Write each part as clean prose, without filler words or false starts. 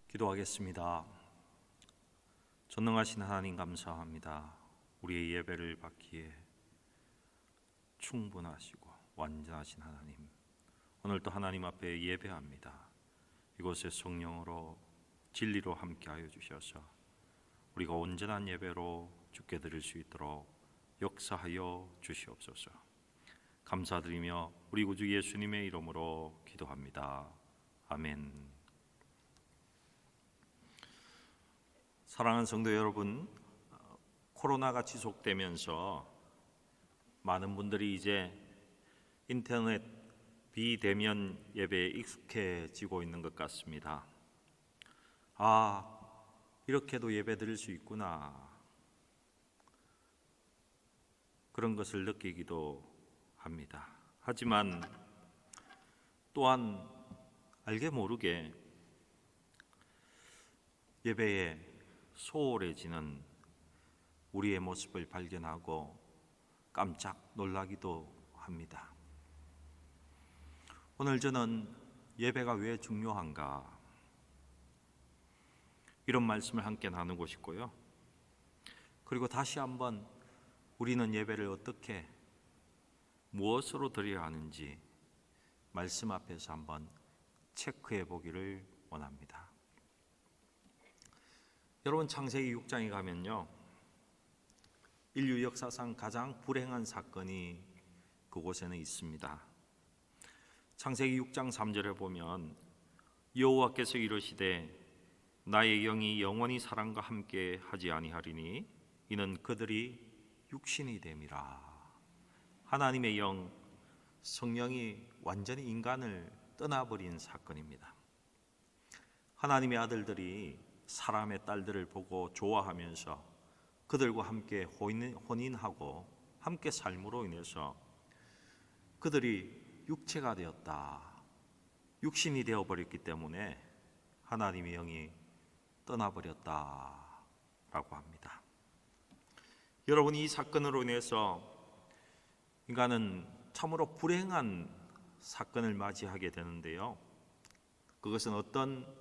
기도하겠습니다. 전능하신 하나님 감사합니다. 우리의 예배를 받기에 충분하시고 완전하신 하나님, 오늘도 하나님 앞에 예배합니다. 이곳에 성령으로 진리로 함께하여 주셔서 우리가 온전한 예배로 주께 드릴 수 있도록 역사하여 주시옵소서. 감사드리며 우리 구주 예수님의 이름으로 기도합니다. 아멘. 사랑하는 성도 여러분, 코로나가 지속되면서 많은 분들이 이제 인터넷 비대면 예배에 익숙해지고 있는 것 같습니다. 이렇게도 예배 드릴 수 있구나, 그런 것을 느끼기도 합니다. 하지만 또한 알게 모르게 예배에 소홀해지는 우리의 모습을 발견하고 깜짝 놀라기도 합니다. 오늘 저는 예배가 왜 중요한가, 이런 말씀을 함께 나누고 싶고요. 그리고 다시 한번 우리는 예배를 어떻게, 무엇으로 드려야 하는지 말씀 앞에서 한번 체크해 보기를 원합니다. 여러분, 창세기 6장에 가면요, 인류 역사상 가장 불행한 사건이 그곳에는 있습니다. 창세기 6장 3절에 보면 여호와께서 이르시되 나의 영이 영원히 사람과 함께 하지 아니하리니 이는 그들이 육신이 됨이라. 하나님의 영, 성령이 완전히 인간을 떠나버린 사건입니다. 하나님의 아들들이 사람의 딸들을 보고 좋아하면서 그들과 함께 혼인하고 함께 삶으로 인해서 그들이 육체가 되었다, 육신이 되어버렸기 때문에 하나님의 영이 떠나버렸다라고 합니다. 여러분, 이 사건으로 인해서 인간은 참으로 불행한 사건을 맞이하게 되는데요, 그것은 어떤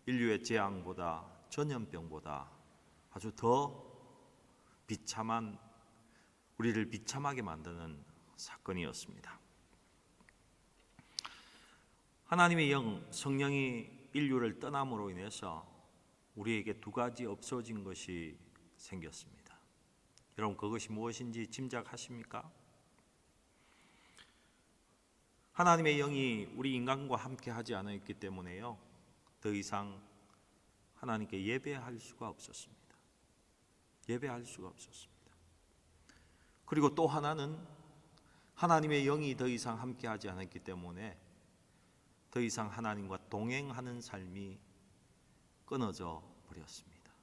인류의 재앙보다, 전염병보다 아주 더 비참한, 우리를 비참하게 만드는 사건이었습니다. 하나님의 영, 성령이 인류를 떠남으로 인해서 우리에게 두 가지 없어진 것이 생겼습니다. 여러분, 그것이 무엇인지 짐작하십니까? 하나님의 영이 우리 인간과 함께 하지 않았기 때문에요, 더 이상 하나님께 예배할 수가 없었습니다. 예배할 수가 없었습니다. 그리고 또 하나는 하나님의 영이 더 이상 함께하지 않았기 때문에 더 이상 하나님과 동행하는 삶이 끊어져 버렸습니다.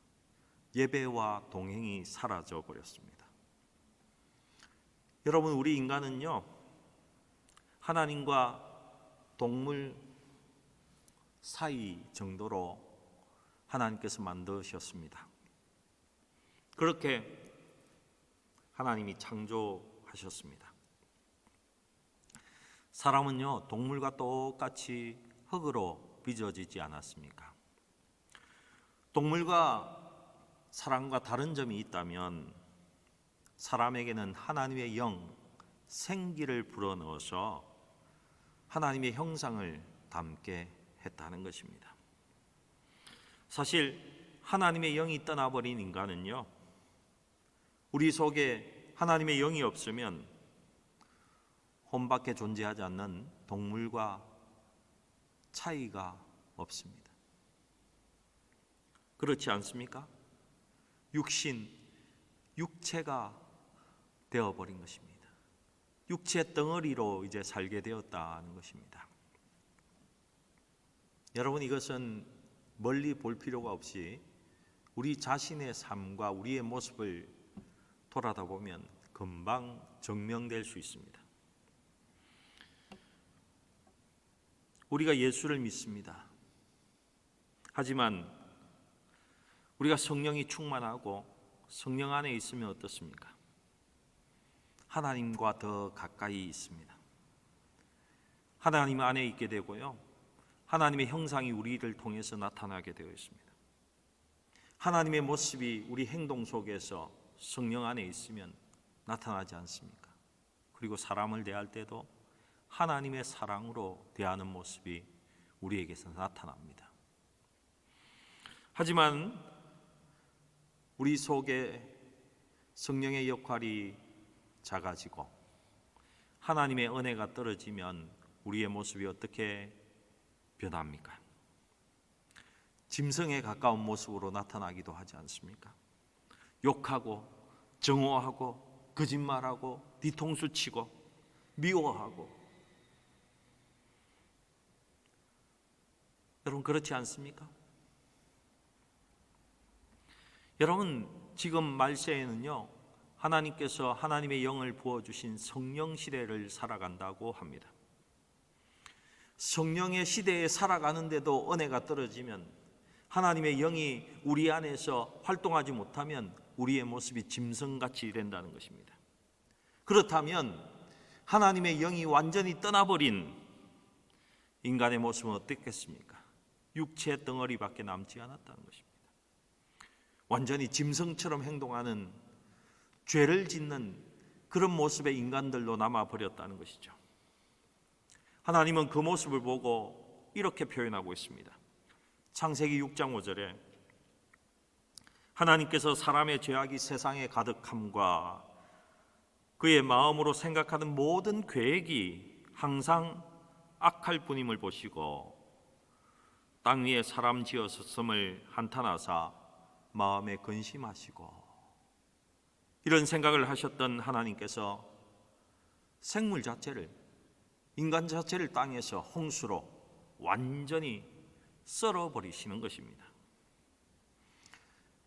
예배와 동행이 사라져 버렸습니다. 여러분, 우리 인간은요, 하나님과 동물 사이 정도로 하나님께서 만드셨습니다. 그렇게 하나님이 창조하셨습니다. 사람은요, 동물과 똑같이 흙으로 빚어지지 않았습니까? 동물과 사람과 다른 점이 있다면 사람에게는 하나님의 영, 생기를 불어넣어서 하나님의 형상을 담게 했다는 것입니다. 사실 하나님의 영이 떠나버린 인간은요, 우리 속에 하나님의 영이 없으면 혼밖에 존재하지 않는 동물과 차이가 없습니다. 그렇지 않습니까? 육체가 되어버린 것입니다. 육체 덩어리로 이제 살게 되었다는 것입니다. 여러분, 이것은 멀리 볼 필요가 없이 우리 자신의 삶과 우리의 모습을 돌아다 보면 금방 증명될 수 있습니다. 우리가 예수를 믿습니다. 하지만 우리가 성령이 충만하고 성령 안에 있으면 어떻습니까? 하나님과 더 가까이 있습니다. 하나님 안에 있게 되고요, 하나님의 형상이 우리를 통해서 나타나게 되어 있습니다. 하나님의 모습이 우리 행동 속에서 성령 안에 있으면 나타나지 않습니까? 그리고 사람을 대할 때도 하나님의 사랑으로 대하는 모습이 우리에게서 나타납니다. 하지만 우리 속에 성령의 역할이 작아지고 하나님의 은혜가 떨어지면 우리의 모습이 어떻게 변합니까? 짐승에 가까운 모습으로 나타나기도 하지 않습니까? 욕하고 정오하고 거짓말하고 뒤통수 치고 미워하고. 여러분 그렇지 않습니까? 여러분 지금 말세에는요, 하나님께서 하나님의 영을 부어주신 성령 시대를 살아간다고 합니다. 성령의 시대에 살아가는데도 은혜가 떨어지면, 하나님의 영이 우리 안에서 활동하지 못하면 우리의 모습이 짐승같이 된다는 것입니다. 그렇다면 하나님의 영이 완전히 떠나버린 인간의 모습은 어떻겠습니까? 육체의 덩어리밖에 남지 않았다는 것입니다. 완전히 짐승처럼 행동하는, 죄를 짓는 그런 모습의 인간들로 남아버렸다는 것이죠. 하나님은 그 모습을 보고 이렇게 표현하고 있습니다. 창세기 6장 5절에 하나님께서 사람의 죄악이 세상에 가득함과 그의 마음으로 생각하는 모든 계획이 항상 악할 뿐임을 보시고 땅 위에 사람 지었음을 한탄하사 마음에 근심하시고. 이런 생각을 하셨던 하나님께서 생물 자체를, 인간 자체를 땅에서 홍수로 완전히 썰어버리시는 것입니다.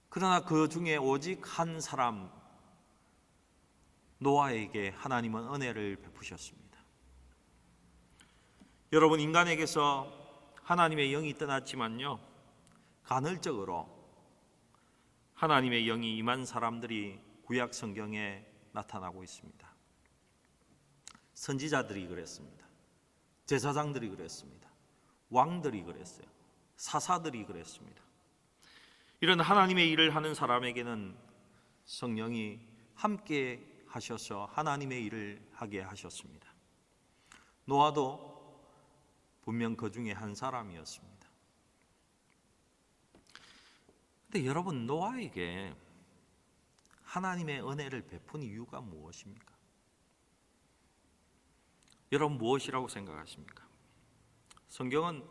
그러나 그 중에 오직 한 사람 노아에게 하나님은 은혜를 베푸셨습니다. 여러분, 인간에게서 하나님의 영이 떠났지만요, 간헐적으로 하나님의 영이 임한 사람들이 구약 성경에 나타나고 있습니다. 선지자들이 그랬습니다. 제사장들이 그랬습니다. 왕들이 그랬어요. 사사들이 그랬습니다. 이런 하나님의 일을 하는 사람에게는 성령이 함께 하셔서 하나님의 일을 하게 하셨습니다. 노아도 분명 그 중에 한 사람이었습니다. 근데 여러분, 노아에게 하나님의 은혜를 베푼 이유가 무엇입니까? 여러분 무엇이라고 생각하십니까? 성경은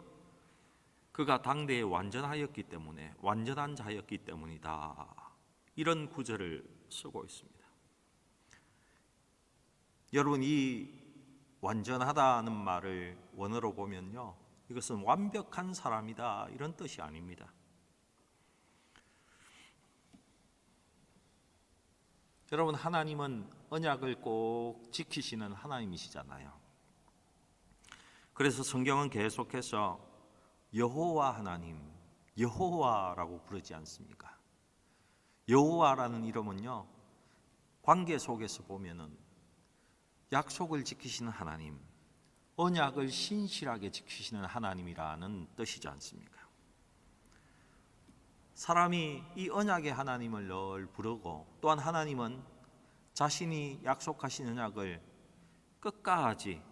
그가 당대에 완전하였기 때문에, 완전한 자였기 때문이다, 이런 구절을 쓰고 있습니다. 여러분, 이 완전하다는 말을 원어로 보면요, 이것은 완벽한 사람이다, 이런 뜻이 아닙니다. 여러분, 하나님은 언약을 꼭 지키시는 하나님이시잖아요. 그래서 성경은 계속해서 여호와 하나님, 여호와라고 부르지 않습니까? 여호와라는 이름은요, 관계 속에서 보면은 약속을 지키시는 하나님, 언약을 신실하게 지키시는 하나님이라는 뜻이지 않습니까? 사람이 이 언약의 하나님을 늘 부르고, 또한 하나님은 자신이 약속하신 언약을 끝까지,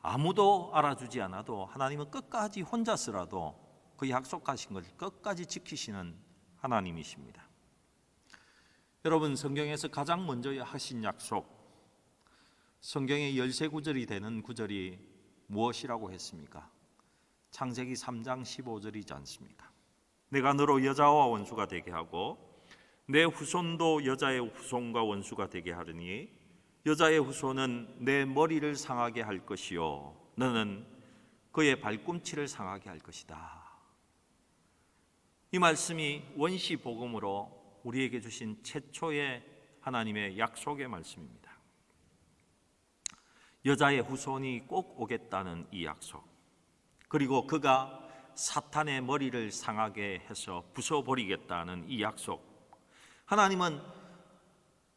아무도 알아주지 않아도 하나님은 끝까지 혼자서라도 그 약속하신 것을 끝까지 지키시는 하나님이십니다. 여러분, 성경에서 가장 먼저 하신 약속, 성경의 13구절이 되는 구절이 무엇이라고 했습니까? 창세기 3장 15절이지 않습니까? 내가 너로 여자와 원수가 되게 하고 내 후손도 여자의 후손과 원수가 되게 하리니 여자의 후손은 내 머리를 상하게 할 것이요 너는 그의 발꿈치를 상하게 할 것이다. 이 말씀이 원시 복음으로 우리에게 주신 최초의 하나님의 약속의 말씀입니다. 여자의 후손이 꼭 오겠다는 이 약속, 그리고 그가 사탄의 머리를 상하게 해서 부숴버리겠다는 이 약속, 하나님은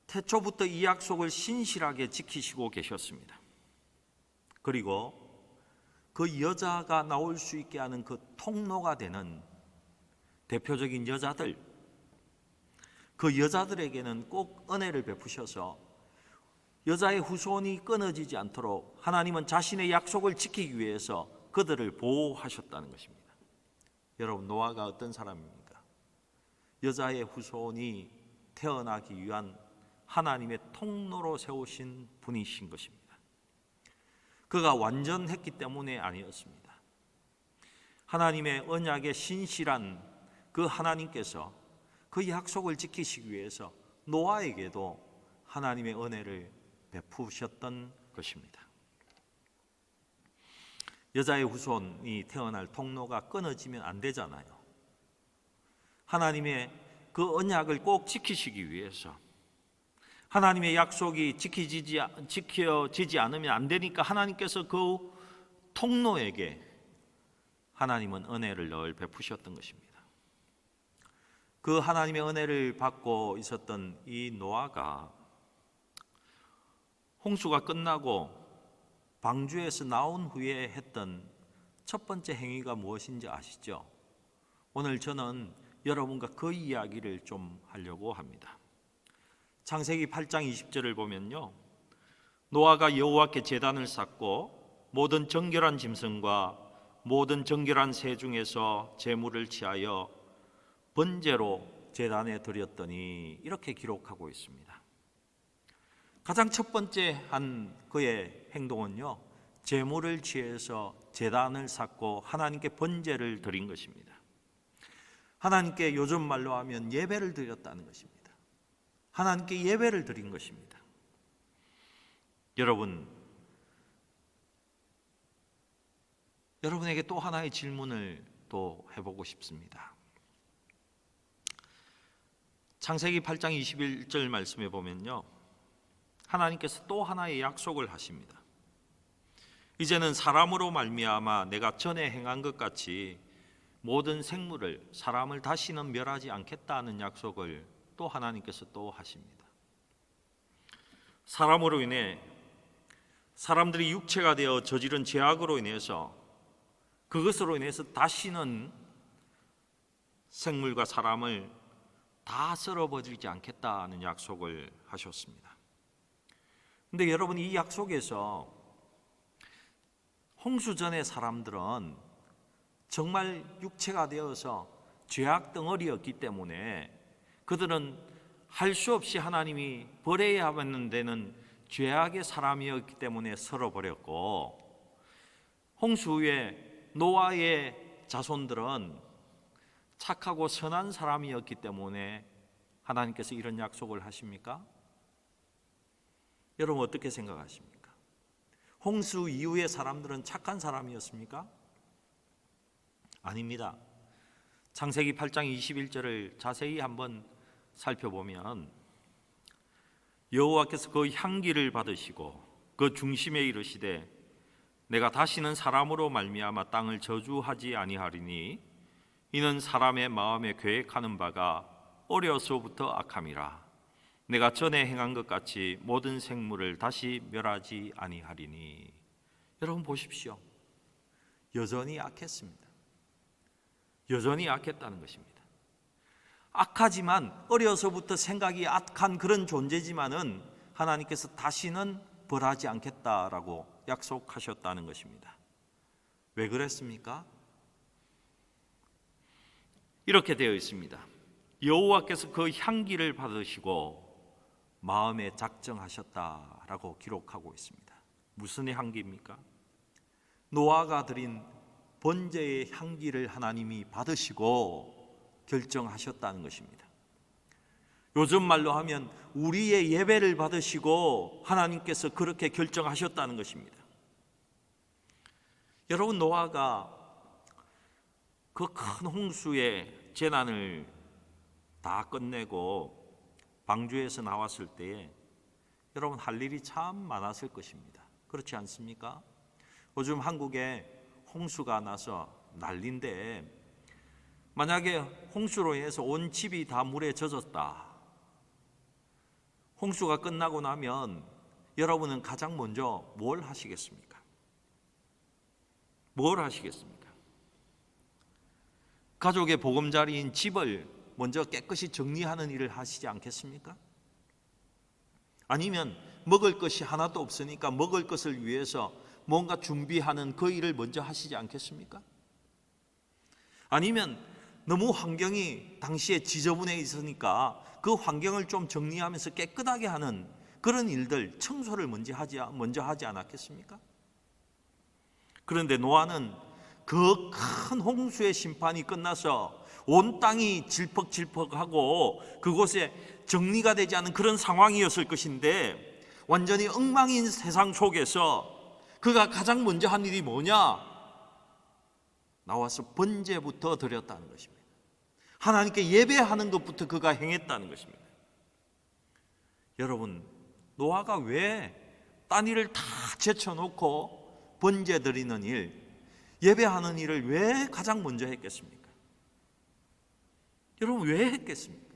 태초부터 이 약속을 신실하게 지키시고 계셨습니다. 그리고 그 여자가 나올 수 있게 하는 그 통로가 되는 대표적인 여자들, 그 여자들에게는 꼭 은혜를 베푸셔서 여자의 후손이 끊어지지 않도록 하나님은 자신의 약속을 지키기 위해서 그들을 보호하셨다는 것입니다. 여러분, 노아가 어떤 사람입니까? 여자의 후손이 태어나기 위한 하나님의 통로로 세우신 분이신 것입니다. 그가 완전했기 때문에 아니었습니다. 하나님의 언약의 신실한 그 하나님께서 그 약속을 지키시기 위해서 노아에게도 하나님의 은혜를 베푸셨던 것입니다. 여자의 후손이 태어날 통로가 끊어지면 안 되잖아요. 하나님의 그 언약을 꼭 지키시기 위해서, 하나님의 약속이 지켜지지 않으면 안 되니까 하나님께서 그 통로에게 하나님은 은혜를 늘 베푸셨던 것입니다. 그 하나님의 은혜를 받고 있었던 이 노아가 홍수가 끝나고 방주에서 나온 후에 했던 첫 번째 행위가 무엇인지 아시죠? 오늘 저는 여러분과 그 이야기를 좀 하려고 합니다. 창세기 8장 20절을 보면요, 노아가 여호와께 제단을 쌓고 모든 정결한 짐승과 모든 정결한 새 중에서 제물을 취하여 번제로 제단에 드렸더니, 이렇게 기록하고 있습니다. 가장 첫 번째 한 그의 행동은요, 제물을 취해서 제단을 쌓고 하나님께 번제를 드린 것입니다. 하나님께 요즘 말로 하면 예배를 드렸다는 것입니다. 하나님께 예배를 드린 것입니다. 여러분에게 또 하나의 질문을 또 해보고 싶습니다. 창세기 8장 21절 말씀에 보면요, 하나님께서 또 하나의 약속을 하십니다. 이제는 사람으로 말미암아 내가 전에 행한 것 같이 모든 생물을, 사람을 다시는 멸하지 않겠다는 약속을 또 하나님께서 또 하십니다. 사람으로 인해 사람들이 육체가 되어 저지른 죄악으로 인해서, 그것으로 인해서 다시는 생물과 사람을 다 썰어버리지 않겠다는 약속을 하셨습니다. 근데 여러분, 이 약속에서 홍수 전의 사람들은 정말 육체가 되어서 죄악 덩어리였기 때문에 그들은 할 수 없이 하나님이 벌해야 하는 데는 죄악의 사람이었기 때문에 썰어버렸고, 홍수 후에 노아의 자손들은 착하고 선한 사람이었기 때문에 하나님께서 이런 약속을 하십니까? 여러분, 어떻게 생각하십니까? 홍수 이후의 사람들은 착한 사람이었습니까? 아닙니다. 창세기 8장 21절을 자세히 한번 살펴보면, 여호와께서 그 향기를 받으시고 그 중심에 이르시되 내가 다시는 사람으로 말미암아 땅을 저주하지 아니하리니 이는 사람의 마음에 계획하는 바가 어려서부터 악함이라. 내가 전에 행한 것 같이 모든 생물을 다시 멸하지 아니하리니. 여러분 보십시오. 여전히 악했습니다. 여전히 악했다는 것입니다. 악하지만, 어려서부터 생각이 악한 그런 존재지만은 하나님께서 다시는 벌하지 않겠다라고 약속하셨다는 것입니다. 왜 그랬습니까? 이렇게 되어 있습니다. 여호와께서 그 향기를 받으시고 마음에 작정하셨다라고 기록하고 있습니다. 무슨 향기입니까? 노아가 드린 번제의 향기를 하나님이 받으시고 결정하셨다는 것입니다. 요즘 말로 하면 우리의 예배를 받으시고 하나님께서 그렇게 결정하셨다는 것입니다. 여러분, 노아가 그 큰 홍수의 재난을 다 끝내고 방주에서 나왔을 때에 여러분 할 일이 참 많았을 것입니다. 그렇지 않습니까? 요즘 한국에 홍수가 나서 난리인데, 만약에 홍수로 인해서 온 집이 다 물에 젖었다. 홍수가 끝나고 나면 여러분은 가장 먼저 뭘 하시겠습니까? 뭘 하시겠습니까? 가족의 보금자리인 집을 먼저 깨끗이 정리하는 일을 하시지 않겠습니까? 아니면 먹을 것이 하나도 없으니까 먹을 것을 위해서 뭔가 준비하는 그 일을 먼저 하시지 않겠습니까? 아니면 너무 환경이 당시에 지저분해 있으니까 그 환경을 좀 정리하면서 깨끗하게 하는 그런 일들, 청소를 먼저 하지 않았겠습니까? 그런데 노아는 그 큰 홍수의 심판이 끝나서 온 땅이 질퍽질퍽하고 그곳에 정리가 되지 않은 그런 상황이었을 것인데, 완전히 엉망인 세상 속에서 그가 가장 먼저 한 일이 뭐냐? 나와서 번제부터 드렸다는 것입니다. 하나님께 예배하는 것부터 그가 행했다는 것입니다. 여러분, 노아가 왜 딴 일을 다 제쳐놓고 번제 드리는 일, 예배하는 일을 왜 가장 먼저 했겠습니까? 여러분, 왜 했겠습니까?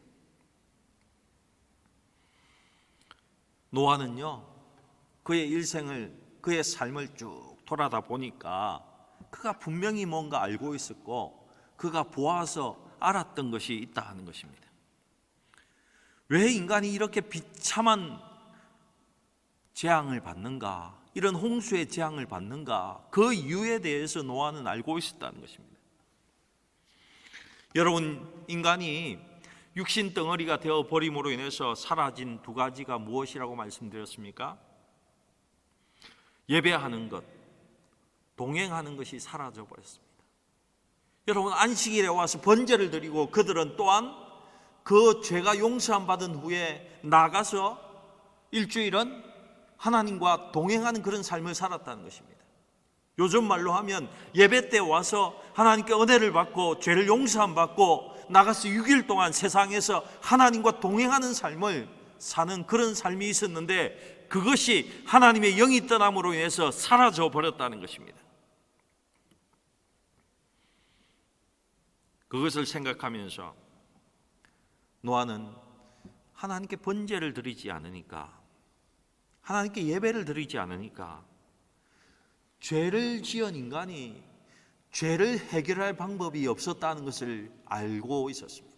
노아는요, 그의 일생을, 그의 삶을 쭉 돌아다 보니까 그가 분명히 뭔가 알고 있었고 그가 보아서 알았던 것이 있다 하는 것입니다. 왜 인간이 이렇게 비참한 재앙을 받는가, 이런 홍수의 재앙을 받는가, 그 이유에 대해서 노아는 알고 있었다는 것입니다. 여러분, 인간이 육신 덩어리가 되어 버림으로 인해서 사라진 두 가지가 무엇이라고 말씀드렸습니까? 예배하는 것, 동행하는 것이 사라져 버렸습니다. 여러분, 안식일에 와서 번제를 드리고 그들은 또한 그 죄가 용서함 받은 후에 나가서 일주일은 하나님과 동행하는 그런 삶을 살았다는 것입니다. 요즘 말로 하면 예배 때 와서 하나님께 은혜를 받고 죄를 용서함 받고 나가서 6일 동안 세상에서 하나님과 동행하는 삶을 사는 그런 삶이 있었는데, 그것이 하나님의 영이 떠남으로 인해서 사라져 버렸다는 것입니다. 그것을 생각하면서 노아는 하나님께 번제를 드리지 않으니까, 하나님께 예배를 드리지 않으니까 죄를 지은 인간이 죄를 해결할 방법이 없었다는 것을 알고 있었습니다.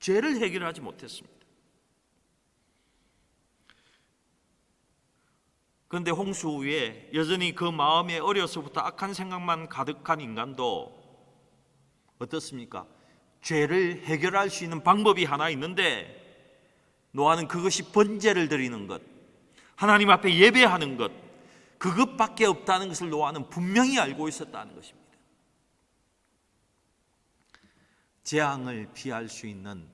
죄를 해결하지 못했습니다. 그런데 홍수 후에 여전히 그 마음에 어려서부터 악한 생각만 가득한 인간도 어떻습니까? 죄를 해결할 수 있는 방법이 하나 있는데, 노아는 그것이 번제를 드리는 것, 하나님 앞에 예배하는 것, 그것밖에 없다는 것을 노아는 분명히 알고 있었다는 것입니다. 재앙을 피할 수 있는,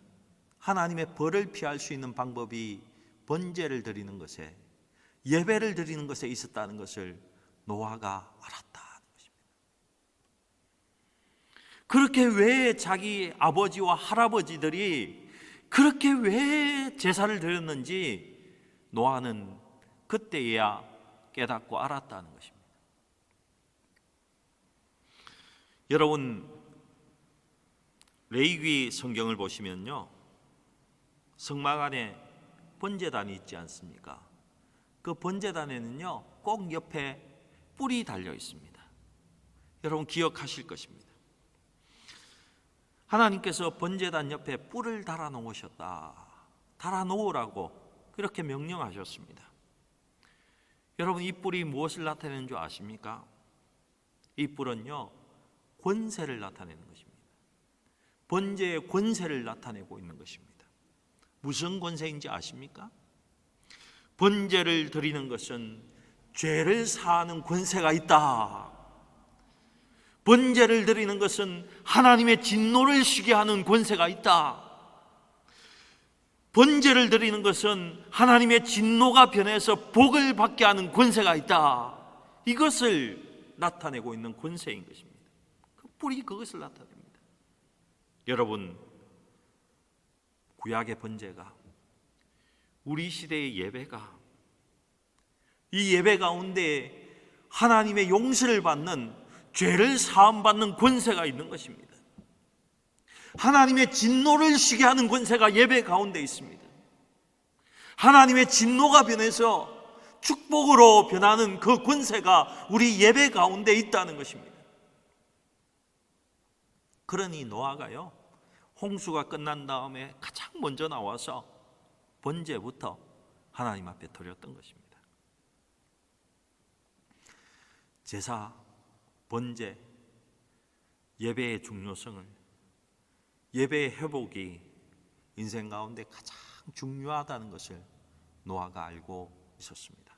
하나님의 벌을 피할 수 있는 방법이 번제를 드리는 것에, 예배를 드리는 것에 있었다는 것을 노아가 알았다는 것입니다. 그렇게 왜 자기 아버지와 할아버지들이 그렇게 왜 제사를 드렸는지 노아는 그때야 깨닫고 알았다는 것입니다. 여러분, 레위기 성경을 보시면요, 성막 안에 번제단이 있지 않습니까? 그 번제단에는요, 꼭 옆에 뿔이 달려 있습니다. 여러분 기억하실 것입니다. 하나님께서 번제단 옆에 뿔을 달아 놓으셨다, 달아 놓으라고 그렇게 명령하셨습니다. 여러분, 이 뿔이 무엇을 나타내는 줄 아십니까? 이 뿔은요, 권세를 나타내는 것입니다. 번제의 권세를 나타내고 있는 것입니다. 무슨 권세인지 아십니까? 번제를 드리는 것은 죄를 사하는 권세가 있다. 번제를 드리는 것은 하나님의 진노를 쉬게 하는 권세가 있다. 번제를 드리는 것은 하나님의 진노가 변해서 복을 받게 하는 권세가 있다. 이것을 나타내고 있는 권세인 것입니다. 그 뿔이 그것을 나타냅니다. 여러분, 구약의 번제가, 우리 시대의 예배가, 이 예배 가운데 하나님의 용서를 받는, 죄를 사함받는 권세가 있는 것입니다. 하나님의 진노를 쉬게 하는 권세가 예배 가운데 있습니다. 하나님의 진노가 변해서 축복으로 변하는 그 권세가 우리 예배 가운데 있다는 것입니다. 그러니 노아가요, 홍수가 끝난 다음에 가장 먼저 나와서 번제부터 하나님 앞에 드렸던 것입니다. 제사, 번제, 예배의 중요성을, 예배의 회복이 인생 가운데 가장 중요하다는 것을 노아가 알고 있었습니다.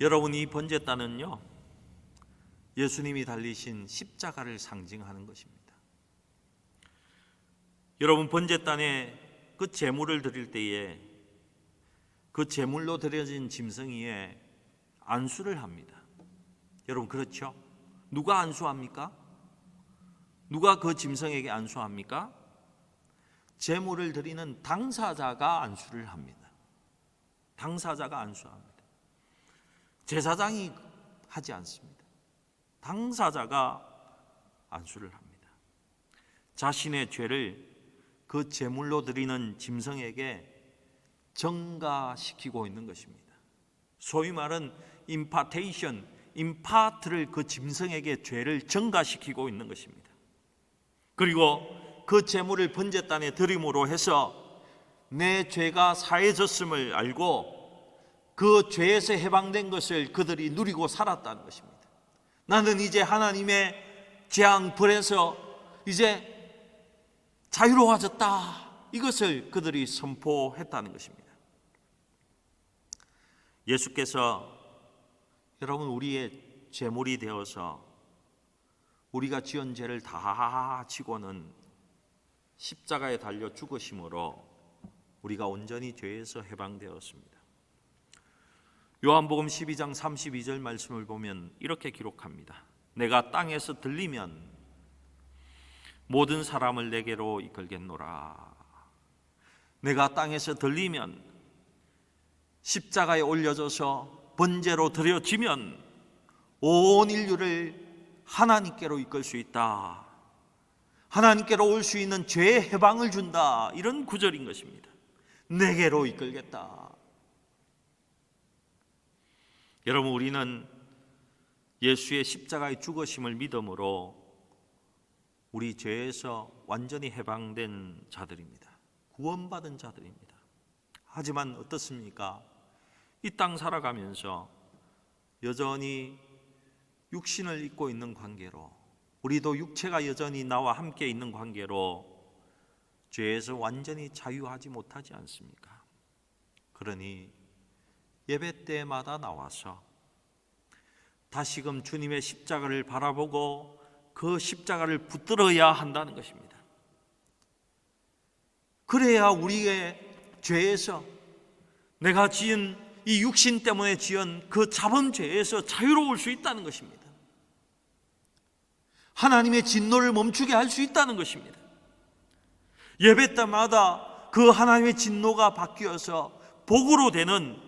여러분, 이 번제단은요, 예수님이 달리신 십자가를 상징하는 것입니다. 여러분, 번제단에 그 제물을 드릴 때에 그 제물로 드려진 짐승이에 안수를 합니다. 여러분, 그렇죠? 누가 안수합니까? 누가 그 짐승에게 안수합니까? 제물을 드리는 당사자가 안수를 합니다. 당사자가 안수합니다. 제사장이 하지 않습니다. 당사자가 안수를 합니다. 자신의 죄를 그 제물로 드리는 짐승에게 전가시키고 있는 것입니다. 소위 말하는 임파테이션, 임파트를 그 짐승에게 죄를 전가시키고 있는 것입니다. 그리고 그 제물을 번제단에 드림으로 해서 내 죄가 사해졌음을 알고 그 죄에서 해방된 것을 그들이 누리고 살았다는 것입니다. 나는 이제 하나님의 재앙 불에서 이제 자유로워졌다, 이것을 그들이 선포했다는 것입니다. 예수께서 여러분, 우리의 제물이 되어서 우리가 지은 죄를 다 지고는 십자가에 달려 죽으심으로 우리가 온전히 죄에서 해방되었습니다. 요한복음 12장 32절 말씀을 보면 이렇게 기록합니다. 내가 땅에서 들리면 모든 사람을 내게로 이끌겠노라. 내가 땅에서 들리면, 십자가에 올려져서 번제로 드려지면 온 인류를 하나님께로 이끌 수 있다. 하나님께로 올 수 있는 죄의 해방을 준다. 이런 구절인 것입니다. 내게로 이끌겠다. 여러분, 우리는 예수의 십자가의 죽으심을 믿음으로 우리 죄에서 완전히 해방된 자들입니다. 구원받은 자들입니다. 하지만 어떻습니까? 이 땅 살아가면서 여전히 육신을 입고 있는 관계로, 우리도 육체가 여전히 나와 함께 있는 관계로 죄에서 완전히 자유하지 못하지 않습니까? 그러니 예배 때마다 나와서 다시금 주님의 십자가를 바라보고 그 십자가를 붙들어야 한다는 것입니다. 그래야 우리의 죄에서, 내가 지은 이 육신 때문에 지은 그 잡은 죄에서 자유로울 수 있다는 것입니다. 하나님의 진노를 멈추게 할 수 있다는 것입니다. 예배 때마다 그 하나님의 진노가 바뀌어서 복으로 되는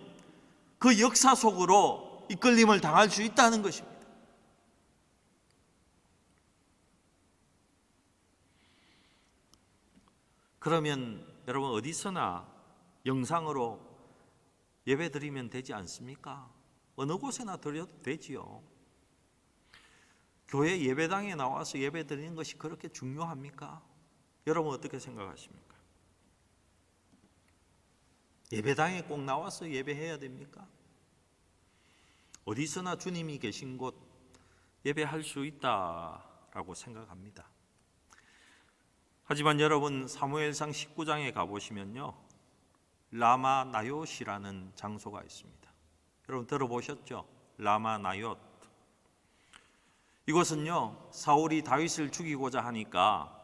그 역사 속으로 이끌림을 당할 수 있다는 것입니다. 그러면 여러분, 어디서나 영상으로 예배 드리면 되지 않습니까? 어느 곳에나 드려도 되지요. 교회 예배당에 나와서 예배 드리는 것이 그렇게 중요합니까? 여러분, 어떻게 생각하십니까? 예배당에 꼭 나와서 예배해야 됩니까? 어디서나 주님이 계신 곳 예배할 수 있다라고 생각합니다. 하지만 여러분, 사무엘상 19장에 가보시면요, 라마 나요시라는 장소가 있습니다. 여러분 들어보셨죠? 라마 나요트. 이곳은요, 사울이 다윗을 죽이고자 하니까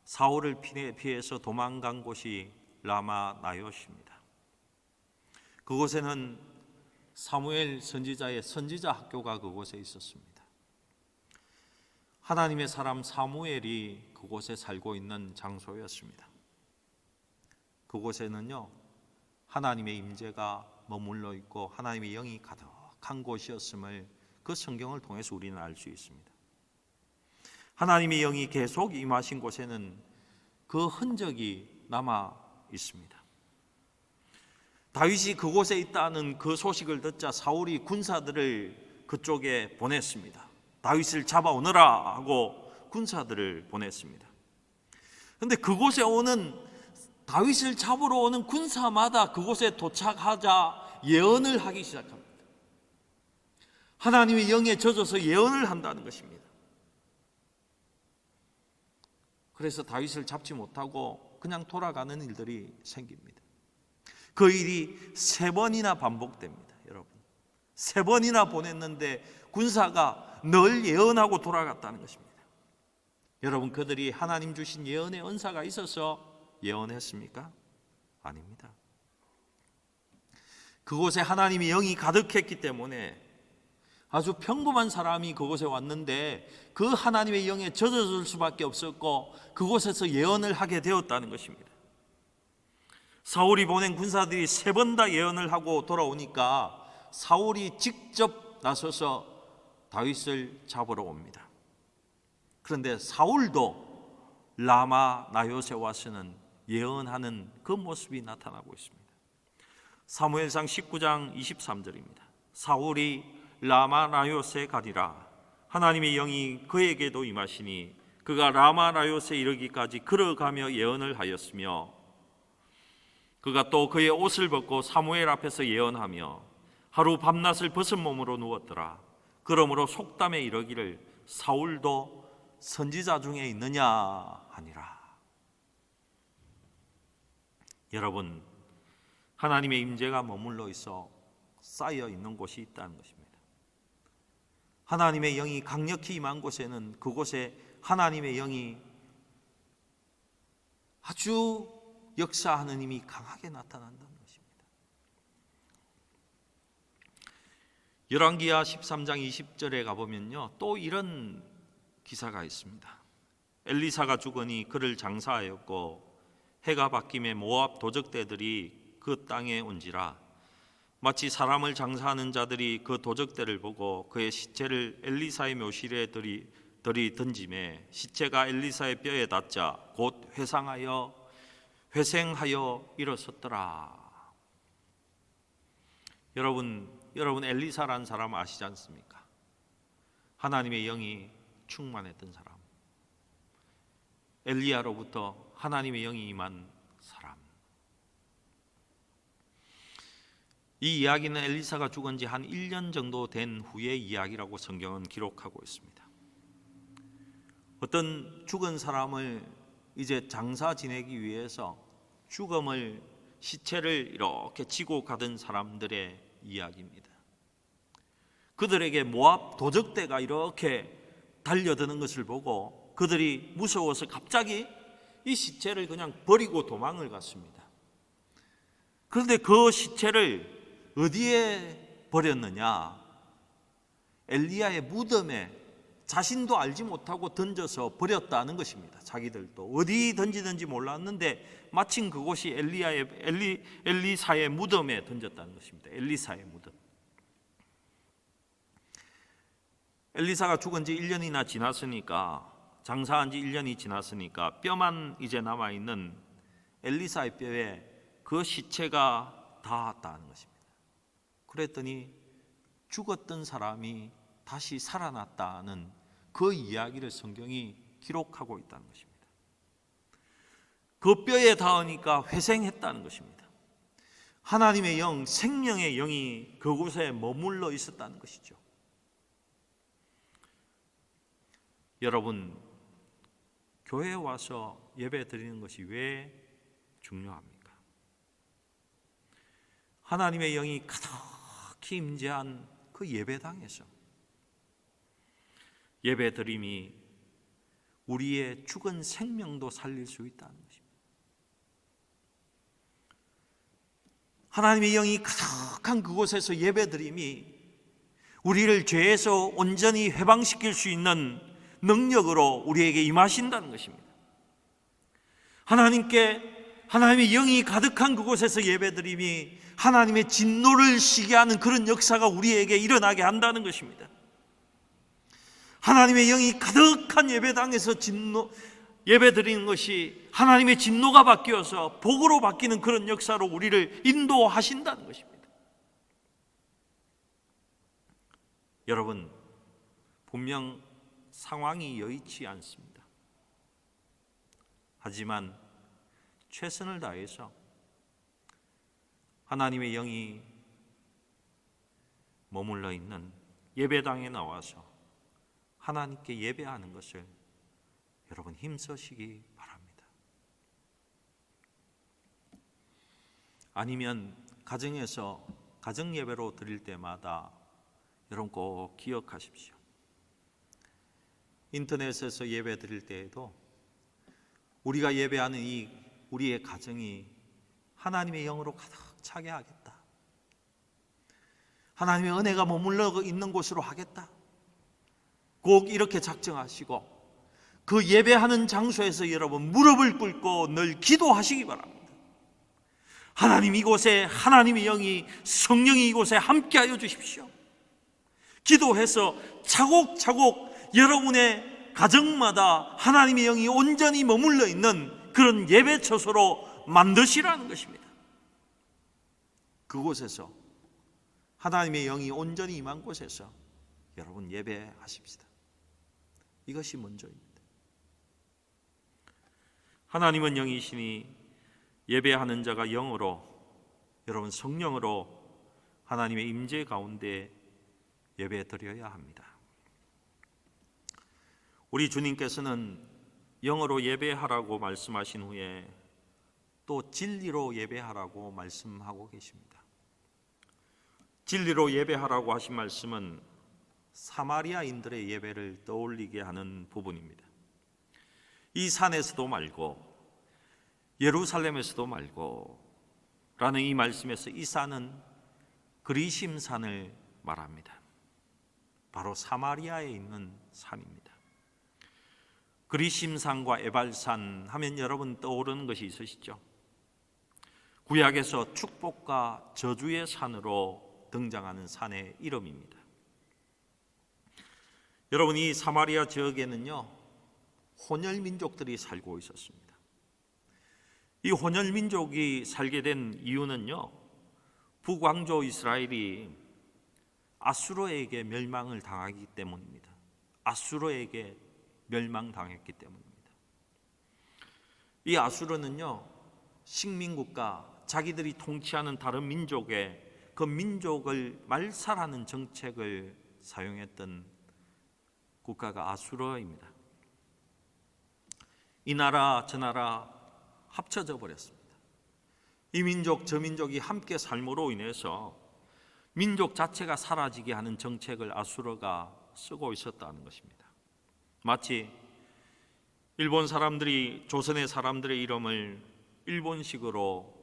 사울을 피해서 도망간 곳이 라마 나요시입니다. 그곳에는 사무엘 선지자의 선지자 학교가 그곳에 있었습니다. 하나님의 사람 사무엘이 그곳에 살고 있는 장소였습니다. 그곳에는요, 하나님의 임재가 머물러 있고 하나님의 영이 가득한 곳이었음을 그 성경을 통해서 우리는 알 수 있습니다. 하나님의 영이 계속 임하신 곳에는 그 흔적이 남아 있습니다. 다윗이 그곳에 있다는 그 소식을 듣자 사울이 군사들을 그쪽에 보냈습니다. 다윗을 잡아오너라 하고 군사들을 보냈습니다. 그런데 그곳에 오는 다윗을 잡으러 오는 군사마다 그곳에 도착하자 예언을 하기 시작합니다. 하나님의 영에 젖어서 예언을 한다는 것입니다. 그래서 다윗을 잡지 못하고 그냥 돌아가는 일들이 생깁니다. 그 일이 3번이나 반복됩니다. 여러분, 3번이나 보냈는데 군사가 늘 예언하고 돌아갔다는 것입니다. 여러분, 그들이 하나님 주신 예언의 은사가 있어서 예언했습니까? 아닙니다. 그곳에 하나님의 영이 가득했기 때문에 아주 평범한 사람이 그곳에 왔는데 그 하나님의 영에 젖어줄 수밖에 없었고 그곳에서 예언을 하게 되었다는 것입니다. 사울이 보낸 군사들이 3번 다 예언을 하고 돌아오니까 사울이 직접 나서서 다윗을 잡으러 옵니다. 그런데 사울도 라마 나요세 와서는 예언하는 그 모습이 나타나고 있습니다. 사무엘상 19장 23절입니다. 사울이 라마 나요세 가니라 하나님의 영이 그에게도 임하시니 그가 라마 나요세 이르기까지 걸어가며 예언을 하였으며 그가 또 그의 옷을 벗고 사무엘 앞에서 예언하며 하루 밤낮을 벗은 몸으로 누웠더라. 그러므로 속담에 이르기를 사울도 선지자 중에 있느냐 하니라. 여러분, 하나님의 임재가 머물러 있어 쌓여 있는 곳이 있다는 것입니다. 하나님의 영이 강력히 임한 곳에는 그곳에 하나님의 영이 아주 역사하는 힘이 강하게 나타난다는 것입니다. 열왕기하 13장 20절에 가보면요, 또 이런 기사가 있습니다. 엘리사가 죽으니 그를 장사하였고 해가 바뀜에 모압 도적대들이 그 땅에 온지라 마치 사람을 장사하는 자들이 그 도적대를 보고 그의 시체를 엘리사의 묘실에 들이 던짐에 시체가 엘리사의 뼈에 닿자 곧 회생하여 일어섰더라. 여러분 엘리사라는 사람 아시지 않습니까? 하나님의 영이 충만했던 사람, 엘리야로부터 하나님의 영이 임한 사람. 이 이야기는 엘리사가 죽은 지 한 1년 정도 된 후의 이야기라고 성경은 기록하고 있습니다. 어떤 죽은 사람을 이제 장사 지내기 위해서 시체를 이렇게 지고 가던 사람들의 이야기입니다. 그들에게 모압 도적대가 이렇게 달려드는 것을 보고 그들이 무서워서 갑자기 이 시체를 그냥 버리고 도망을 갔습니다. 그런데 그 시체를 어디에 버렸느냐? 엘리야의 무덤에 자신도 알지 못하고 던져서 버렸다는 것입니다. 자기들도 어디 던지든지 몰랐는데 마침 그곳이 엘리사의 무덤에 던졌다는 것입니다. 엘리사의 무덤. 엘리사가 죽은 지 1년이나 지났으니까, 장사한 지 1년이 지났으니까 뼈만 이제 남아있는 엘리사의 뼈에 그 시체가 닿았다는 것입니다. 그랬더니 죽었던 사람이 다시 살아났다는 그 이야기를 성경이 기록하고 있다는 것입니다. 그 뼈에 닿으니까 회생했다는 것입니다. 하나님의 영, 생명의 영이 그곳에 머물러 있었다는 것이죠. 여러분, 교회에 와서 예배 드리는 것이 왜 중요합니까? 하나님의 영이 가득히 임재한 그 예배당에서 예배 드림이 우리의 죽은 생명도 살릴 수 있다는 것입니다. 하나님의 영이 가득한 그곳에서 예배 드림이 우리를 죄에서 온전히 해방시킬 수 있는 능력으로 우리에게 임하신다는 것입니다. 하나님의 영이 가득한 그곳에서 예배드림이 하나님의 진노를 시게 하는 그런 역사가 우리에게 일어나게 한다는 것입니다. 하나님의 영이 가득한 예배당에서 예배 드리는 것이 하나님의 진노가 바뀌어서 복으로 바뀌는 그런 역사로 우리를 인도하신다는 것입니다. 여러분, 분명 상황이 여의치 않습니다. 하지만 최선을 다해서 하나님의 영이 머물러 있는 예배당에 나와서 하나님께 예배하는 것을 여러분 힘쓰시기 바랍니다. 아니면 가정에서 가정 예배로 드릴 때마다 여러분 꼭 기억하십시오. 인터넷에서 예배 드릴 때에도 우리가 예배하는 이 우리의 가정이 하나님의 영으로 가득 차게 하겠다. 하나님의 은혜가 머물러 있는 곳으로 하겠다. 꼭 이렇게 작정하시고 그 예배하는 장소에서 여러분 무릎을 꿇고 늘 기도하시기 바랍니다. 하나님, 이곳에 하나님의 영이, 성령이 이곳에 함께하여 주십시오. 기도해서 차곡차곡 여러분의 가정마다 하나님의 영이 온전히 머물러 있는 그런 예배 처소로 만드시라는 것입니다. 그곳에서 하나님의 영이 온전히 임한 곳에서 여러분 예배하십시다. 이것이 먼저입니다. 하나님은 영이시니 예배하는 자가 영으로, 여러분 성령으로 하나님의 임재 가운데 예배드려야 합니다. 우리 주님께서는 영으로 예배하라고 말씀하신 후에 또 진리로 예배하라고 말씀하고 계십니다. 진리로 예배하라고 하신 말씀은 사마리아인들의 예배를 떠올리게 하는 부분입니다. 이 산에서도 말고 예루살렘에서도 말고 라는 이 말씀에서 이 산은 그리심산을 말합니다. 바로 사마리아에 있는 산입니다. 그리심산과 에발산 하면 여러분 떠오르는 것이 있으시죠? 구약에서 축복과 저주의 산으로 등장하는 산의 이름입니다. 여러분, 이 사마리아 지역에는요 혼혈 민족들이 살고 있었습니다. 이 혼혈 민족이 살게 된 이유는요, 북왕조 이스라엘이 아수르에게 멸망을 당하기 때문입니다. 아수르에게 멸망당했기 때문입니다. 이 아수르는요 식민국가, 자기들이 통치하는 다른 민족의 그 민족을 말살하는 정책을 사용했던 국가가 아수르입니다. 이 나라 저 나라 합쳐져 버렸습니다. 이 민족 저 민족이 함께 삶으로 인해서 민족 자체가 사라지게 하는 정책을 아수르가 쓰고 있었다는 것입니다. 마치 일본 사람들이 조선의 사람들의 이름을 일본식으로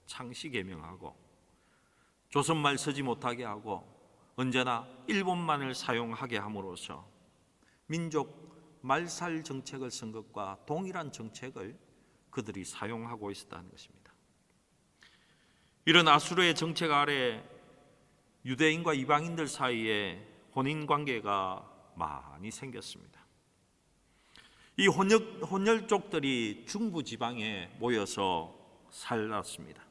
창씨 개명하고 조선말 쓰지 못하게 하고 언제나 일본만을 사용하게 함으로써 민족 말살 정책을 쓴 것과 동일한 정책을 그들이 사용하고 있었다는 것입니다. 이런 아수르의 정책 아래 유대인과 이방인들 사이에 혼인관계가 많이 생겼습니다. 이 혼혈족들이 중부지방에 모여서 살았습니다.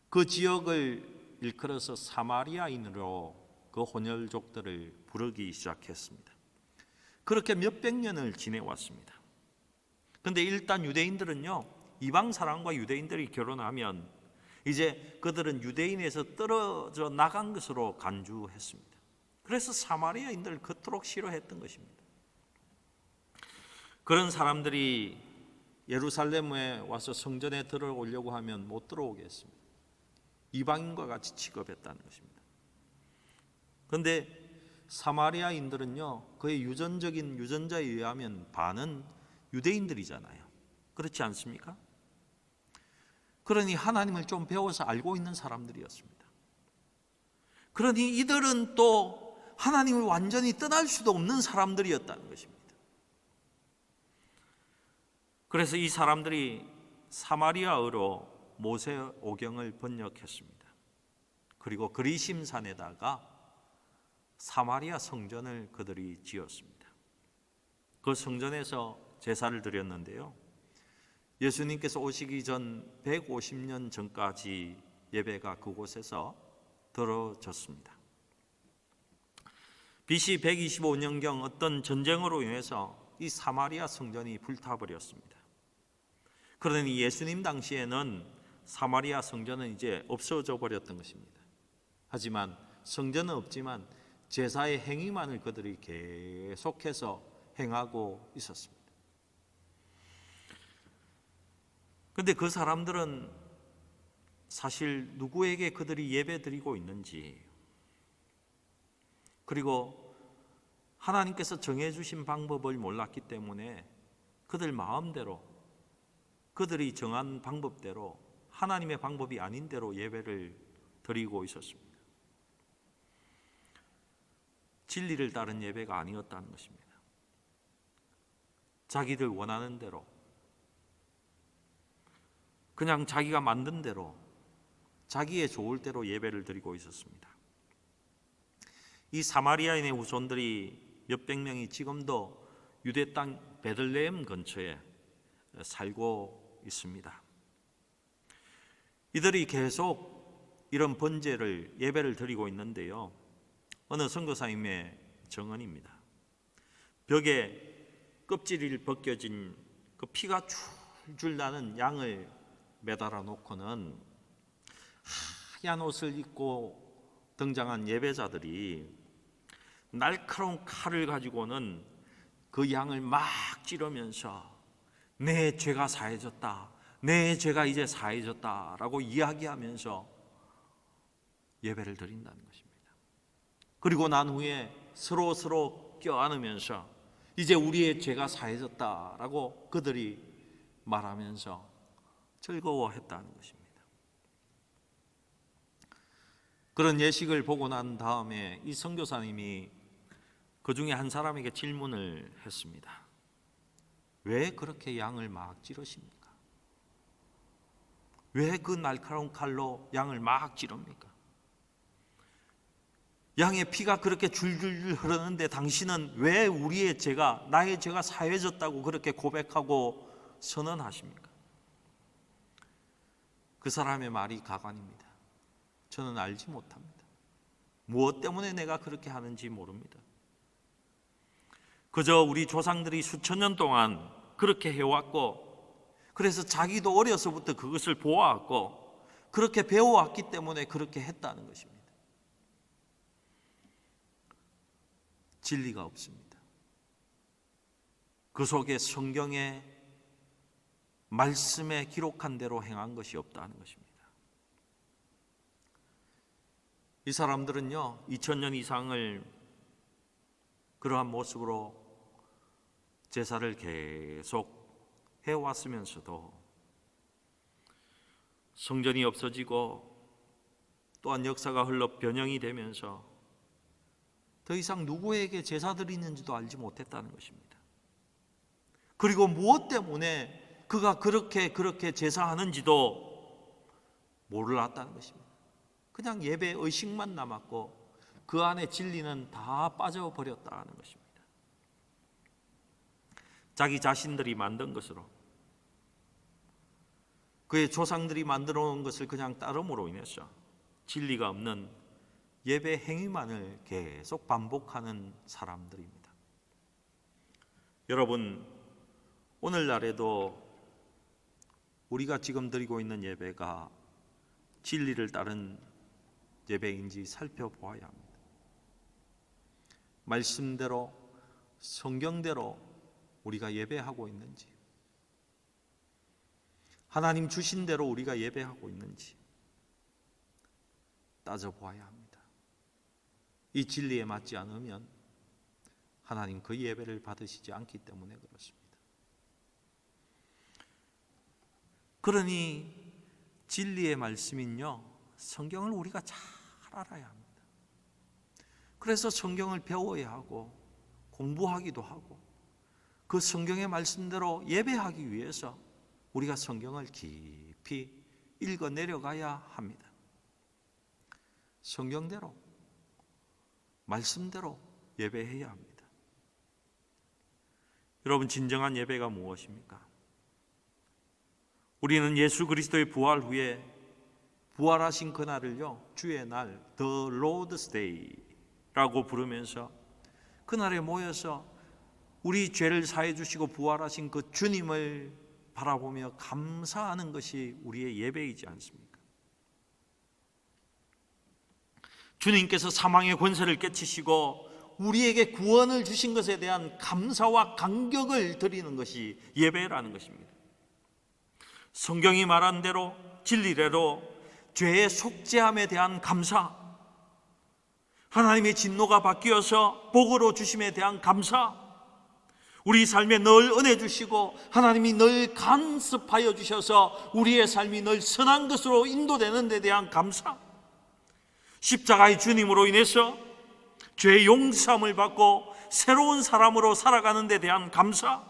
그 지역을 일컬어서 사마리아인으로 그 혼혈족들을 부르기 시작했습니다. 그렇게 몇백 년을 지내왔습니다. 그런데 일단 유대인들은요, 이방 사람과 유대인들이 결혼하면 이제 그들은 유대인에서 떨어져 나간 것으로 간주했습니다. 그래서 사마리아인들을 그토록 싫어했던 것입니다. 그런 사람들이 예루살렘에 와서 성전에 들어오려고 하면 못 들어오게 했습니다. 이방인과 같이 취급했다는 것입니다. 그런데 사마리아인들은요, 그의 유전적인 유전자에 의하면 반은 유대인들이잖아요. 그렇지 않습니까? 그러니 하나님을 좀 배워서 알고 있는 사람들이었습니다. 그러니 이들은 또 하나님을 완전히 떠날 수도 없는 사람들이었다는 것입니다. 그래서 이 사람들이 사마리아어로 모세오경을 번역했습니다. 그리고 그리심산에다가 사마리아 성전을 그들이 지었습니다. 그 성전에서 제사를 드렸는데요. 예수님께서 오시기 전 150년 전까지 예배가 그곳에서 드려졌습니다. BC 125년경 어떤 전쟁으로 인해서 이 사마리아 성전이 불타버렸습니다. 그러니 예수님 당시에는 사마리아 성전은 이제 없어져 버렸던 것입니다. 하지만 성전은 없지만 제사의 행위만을 그들이 계속해서 행하고 있었습니다. 그런데 그 사람들은 사실 누구에게 그들이 예배드리고 있는지, 그리고 하나님께서 정해주신 방법을 몰랐기 때문에 그들 마음대로, 그들이 정한 방법대로, 하나님의 방법이 아닌 대로 예배를 드리고 있었습니다. 진리를 따른 예배가 아니었다는 것입니다. 자기들 원하는 대로, 그냥 자기가 만든 대로, 자기의 좋을 대로 예배를 드리고 있었습니다. 이 사마리아인의 후손들이 몇백 명이 지금도 유대 땅 베들레헴 근처에 살고 있습니다. 이들이 계속 이런 번제를, 예배를 드리고 있는데요. 어느 선교사님의 증언입니다. 벽에 껍질이 벗겨진 그 피가 줄줄 나는 양을 매달아 놓고는 하얀 옷을 입고 등장한 예배자들이 날카로운 칼을 가지고는 그 양을 막 찌르면서 내 죄가 사해졌다, 내 죄가 이제 사해졌다라고 이야기하면서 예배를 드린다는 것입니다. 그리고 난 후에 서로 껴안으면서 이제 우리의 죄가 사해졌다라고 그들이 말하면서 즐거워했다는 것입니다. 그런 예식을 보고 난 다음에 이 선교사님이 그 중에 한 사람에게 질문을 했습니다. 왜 그렇게 양을 막 찌르십니까? 왜 그 날카로운 칼로 양을 막 찌릅니까? 양의 피가 그렇게 줄줄 흐르는데 당신은 왜 우리의 죄가, 나의 죄가 사해졌다고 그렇게 고백하고 선언하십니까? 그 사람의 말이 가관입니다. 저는 알지 못합니다. 무엇 때문에 내가 그렇게 하는지 모릅니다. 그저 우리 조상들이 수천 년 동안 그렇게 해왔고, 그래서 자기도 어려서부터 그것을 보아왔고, 그렇게 배워왔기 때문에 그렇게 했다는 것입니다. 진리가 없습니다. 그 속에 성경의 말씀에 기록한 대로 행한 것이 없다는 것입니다. 이 사람들은요, 2000년 이상을 그러한 모습으로 제사를 계속 해왔으면서도 성전이 없어지고 또한 역사가 흘러 변형이 되면서 더 이상 누구에게 제사 드리는지도 알지 못했다는 것입니다. 그리고 무엇 때문에 그가 그렇게 제사하는지도 몰랐다는 것입니다. 그냥 예배 의식만 남았고 그 안에 진리는 다 빠져버렸다는 것입니다. 자기 자신들이 만든 것으로, 그의 조상들이 만들어 놓은 것을 그냥 따름으로 인해서 진리가 없는 예배 행위만을 계속 반복하는 사람들입니다. 여러분, 오늘날에도 우리가 지금 드리고 있는 예배가 진리를 따른 예배인지 살펴보아야 합니다. 말씀대로, 성경대로 우리가 예배하고 있는지, 하나님 주신 대로 우리가 예배하고 있는지 따져보아야 합니다. 이 진리에 맞지 않으면 하나님 그 예배를 받으시지 않기 때문에 그렇습니다. 그러니 진리의 말씀은요, 성경을 우리가 잘 알아야 합니다. 그래서 성경을 배워야 하고 공부하기도 하고 그 성경의 말씀대로 예배하기 위해서 우리가 성경을 깊이 읽어 내려가야 합니다. 성경대로, 말씀대로 예배해야 합니다. 여러분, 진정한 예배가 무엇입니까? 우리는 예수 그리스도의 부활 후에 부활하신 그날을요, 주의 날, The Lord's Day라고 부르면서 그날에 모여서 우리 죄를 사해 주시고 부활하신 그 주님을 바라보며 감사하는 것이 우리의 예배이지 않습니까? 주님께서 사망의 권세를 깨치시고 우리에게 구원을 주신 것에 대한 감사와 감격을 드리는 것이 예배라는 것입니다. 성경이 말한 대로 진리대로 죄의 속죄함에 대한 감사, 하나님의 진노가 바뀌어서 복으로 주심에 대한 감사, 우리 삶에 늘 은혜 주시고 하나님이 늘 간섭하여 주셔서 우리의 삶이 늘 선한 것으로 인도되는 데 대한 감사, 십자가의 주님으로 인해서 죄의 용서함을 받고 새로운 사람으로 살아가는 데 대한 감사,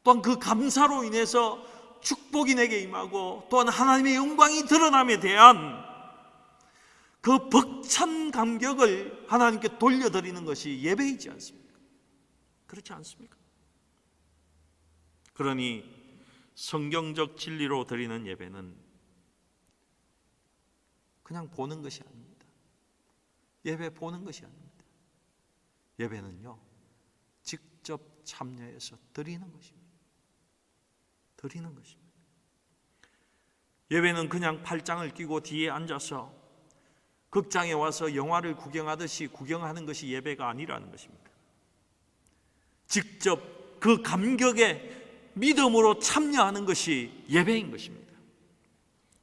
또한 그 감사로 인해서 축복이 내게 임하고 또한 하나님의 영광이 드러남에 대한 그 벅찬 감격을 하나님께 돌려드리는 것이 예배이지 않습니까? 그렇지 않습니까? 그러니 성경적 진리로 드리는 예배는 그냥 보는 것이 아닙니다. 예배 보는 것이 아닙니다. 예배는요, 직접 참여해서 드리는 것입니다. 드리는 것입니다. 예배는 그냥 팔짱을 끼고 뒤에 앉아서 극장에 와서 영화를 구경하듯이 구경하는 것이 예배가 아니라는 것입니다. 직접 그 감격에 믿음으로 참여하는 것이 예배인 것입니다.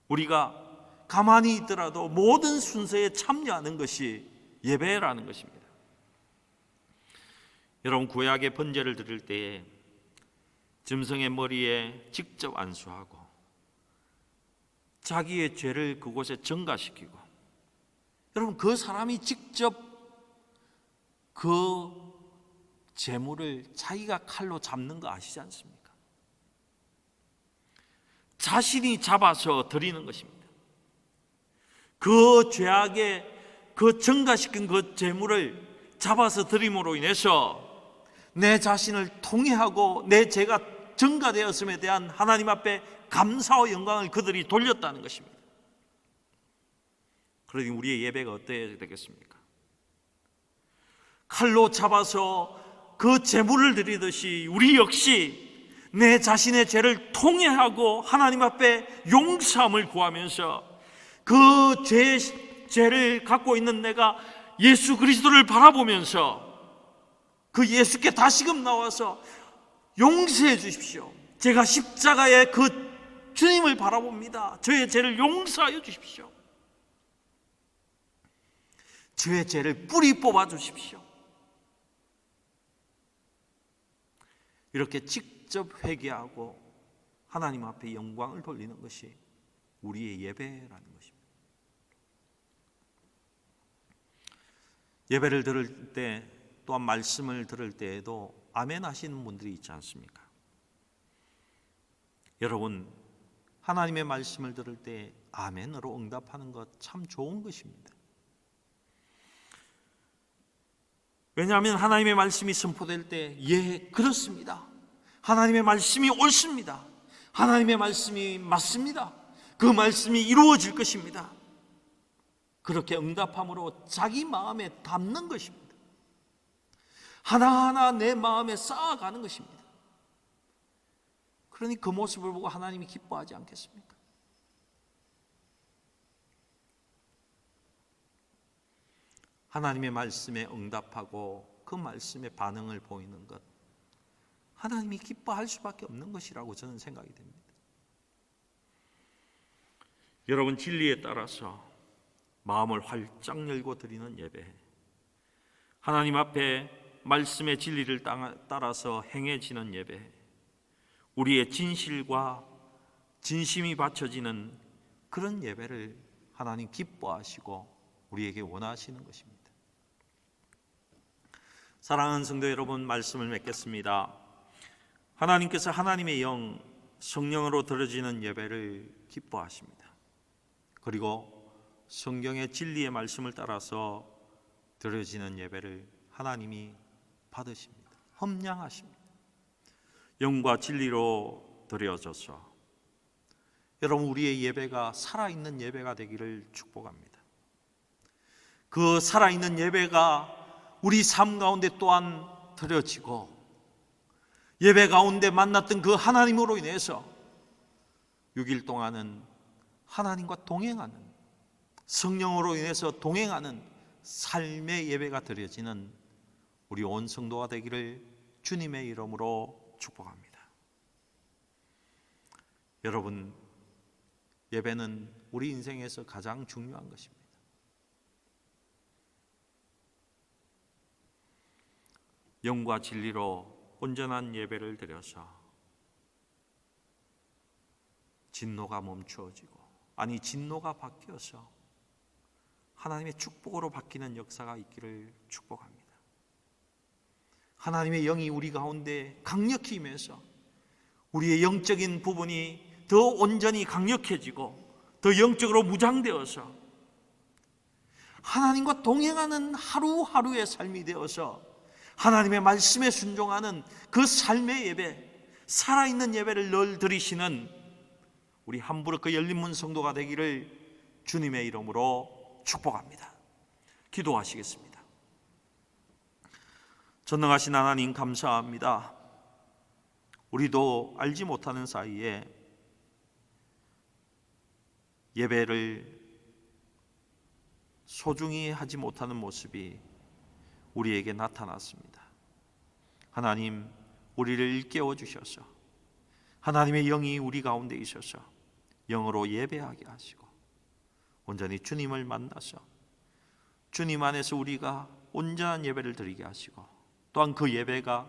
우리가 가만히 있더라도 모든 순서에 참여하는 것이 예배라는 것입니다. 여러분, 구약의 번제를 드릴 때에 짐승의 머리에 직접 안수하고 자기의 죄를 그곳에 전가시키고, 여러분, 그 사람이 직접 그 제물을 자기가 칼로 잡는 거 아시지 않습니까? 자신이 잡아서 드리는 것입니다. 그 죄악의 그 전가시킨 그 제물을 잡아서 드림으로 인해서 내 자신을 통회하고 내 죄가 전가되었음에 대한 하나님 앞에 감사와 영광을 그들이 돌렸다는 것입니다. 그러니 우리의 예배가 어때야 되겠습니까? 칼로 잡아서 그 제물을 드리듯이 우리 역시 내 자신의 죄를 통회하고 하나님 앞에 용서함을 구하면서 그 죄를 갖고 있는 내가 예수 그리스도를 바라보면서 그 예수께 다시금 나와서 용서해 주십시오. 제가 십자가의 그 주님을 바라봅니다. 저의 죄를 용서하여 주십시오. 저의 죄를 뿌리 뽑아 주십시오. 이렇게 직접 회개하고 하나님 앞에 영광을 돌리는 것이 우리의 예배라는 것입니다. 예배를 들을 때 또한 말씀을 들을 때에도 아멘 하시는 분들이 있지 않습니까? 여러분, 하나님의 말씀을 들을 때 아멘으로 응답하는 것 참 좋은 것입니다. 왜냐하면 하나님의 말씀이 선포될 때 예, 그렇습니다, 하나님의 말씀이 옳습니다, 하나님의 말씀이 맞습니다, 그 말씀이 이루어질 것입니다, 그렇게 응답함으로 자기 마음에 담는 것입니다. 하나하나 내 마음에 쌓아가는 것입니다. 그러니 그 모습을 보고 하나님이 기뻐하지 않겠습니까? 하나님의 말씀에 응답하고 그 말씀에 반응을 보이는 것, 하나님이 기뻐할 수밖에 없는 것이라고 저는 생각이 됩니다. 여러분, 진리에 따라서 마음을 활짝 열고 드리는 예배, 하나님 앞에 말씀의 진리를 따라서 행해지는 예배, 우리의 진실과 진심이 바쳐지는 그런 예배를 하나님 기뻐하시고 우리에게 원하시는 것입니다. 사랑하는 성도 여러분, 말씀을 맺겠습니다. 하나님께서 하나님의 영, 성령으로 드려지는 예배를 기뻐하십니다. 그리고 성경의 진리의 말씀을 따라서 드려지는 예배를 하나님이 받으십니다. 험량하십니다. 영과 진리로 드려져서 여러분, 우리의 예배가 살아있는 예배가 되기를 축복합니다. 그 살아있는 예배가 우리 삶 가운데 또한 드려지고, 예배 가운데 만났던 그 하나님으로 인해서 6일 동안은 하나님과 동행하는, 성령으로 인해서 동행하는 삶의 예배가 드려지는 우리 온 성도가 되기를 주님의 이름으로 축복합니다. 여러분, 예배는 우리 인생에서 가장 중요한 것입니다. 영과 진리로 온전한 예배를 드려서 진노가 멈추어지고, 아니 진노가 바뀌어서 하나님의 축복으로 바뀌는 역사가 있기를 축복합니다. 하나님의 영이 우리 가운데 강력히 임해서 우리의 영적인 부분이 더 온전히 강력해지고 더 영적으로 무장되어서 하나님과 동행하는 하루하루의 삶이 되어서 하나님의 말씀에 순종하는 그 삶의 예배, 살아있는 예배를 늘 드리시는 우리 함부르크 열린문 성도가 되기를 주님의 이름으로 축복합니다. 기도하시겠습니다. 전능하신 하나님, 감사합니다. 우리도 알지 못하는 사이에 예배를 소중히 하지 못하는 모습이 우리에게 나타났습니다. 하나님, 우리를 일깨워 주셔서 하나님의 영이 우리 가운데 있어서 영으로 예배하게 하시고, 온전히 주님을 만나서 주님 안에서 우리가 온전한 예배를 드리게 하시고, 또한 그 예배가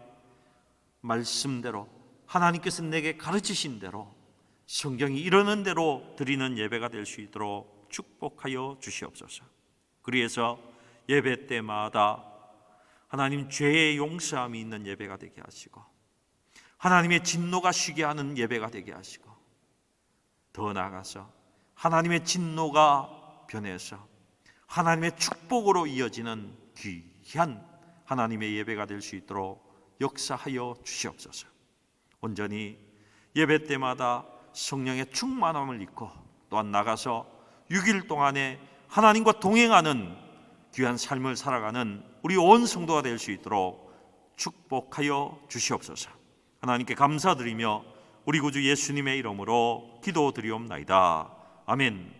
말씀대로 하나님께서 내게 가르치신 대로 성경이 이르는 대로 드리는 예배가 될 수 있도록 축복하여 주시옵소서. 그래서 예배 때마다 하나님 죄의 용서함이 있는 예배가 되게 하시고, 하나님의 진노가 쉬게 하는 예배가 되게 하시고, 더 나아가서 하나님의 진노가 변해서 하나님의 축복으로 이어지는 귀한 하나님의 예배가 될 수 있도록 역사하여 주시옵소서. 온전히 예배 때마다 성령의 충만함을 입고, 또한 나가서 6일 동안에 하나님과 동행하는 귀한 삶을 살아가는 우리 온 성도가 될 수 있도록 축복하여 주시옵소서. 하나님께 감사드리며 우리 구주 예수님의 이름으로 기도드리옵나이다. 아멘.